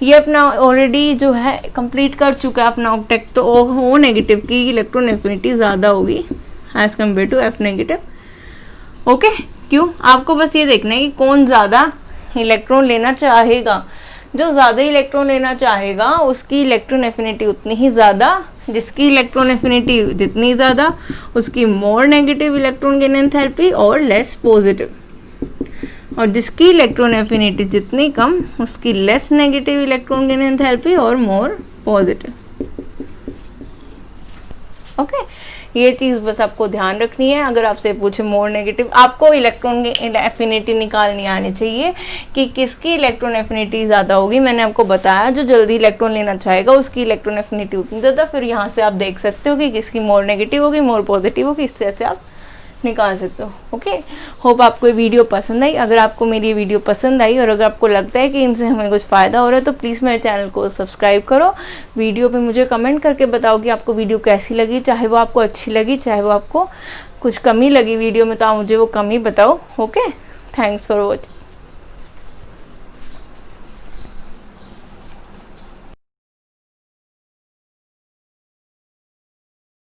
ये अपना ऑलरेडी जो है कंप्लीट कर चुका है अपना ऑक्टेट। तो O नेगेटिव की इलेक्ट्रॉन एफिनिटी ज़्यादा होगी as compare to F negative. Okay क्यों? आपको बस ये देखना है कि कौन ज़्यादा इलेक्ट्रॉन लेना चाहेगा। जो ज़्यादा इलेक्ट्रॉन लेना चाहेगा उसकी इलेक्ट्रॉन एफिनिटी उतनी ही ज़्यादा, जिसकी इलेक्ट्रॉन एफिनिटी जितनी ज़्यादा उसकी more negative electron gain enthalpy और लेस पॉजिटिव, और जिसकी इलेक्ट्रॉन एफिनिटी जितनी कम उसकी less negative electron gain enthalpy और मोर पॉजिटिव। ओके ये चीज़ बस आपको ध्यान रखनी है। अगर आपसे पूछे मोर नेगेटिव, आपको इलेक्ट्रॉन की एफिनिटी निकालनी आनी चाहिए कि किसकी इलेक्ट्रॉन एफिनिटी ज़्यादा होगी। मैंने आपको बताया जो जल्दी इलेक्ट्रॉन लेना चाहेगा उसकी इलेक्ट्रॉन एफिनिटी उतनी ज़्यादा। फिर यहाँ से आप देख सकते हो कि किसकी मोर नेगेटिव होगी, मोर पॉजिटिव होगी, इस तरह से आप निकाल सकते हो। ओके होप आपको ये वीडियो पसंद आई। अगर आपको मेरी ये वीडियो पसंद आई और अगर आपको लगता है कि इनसे हमें कुछ फ़ायदा हो रहा है तो प्लीज़ मेरे चैनल को सब्सक्राइब करो। वीडियो पे मुझे कमेंट करके बताओ कि आपको वीडियो कैसी लगी, चाहे वो आपको अच्छी लगी चाहे वो आपको कुछ कमी लगी वीडियो में, तो आप मुझे वो कमी बताओ। Okay thanks for watching.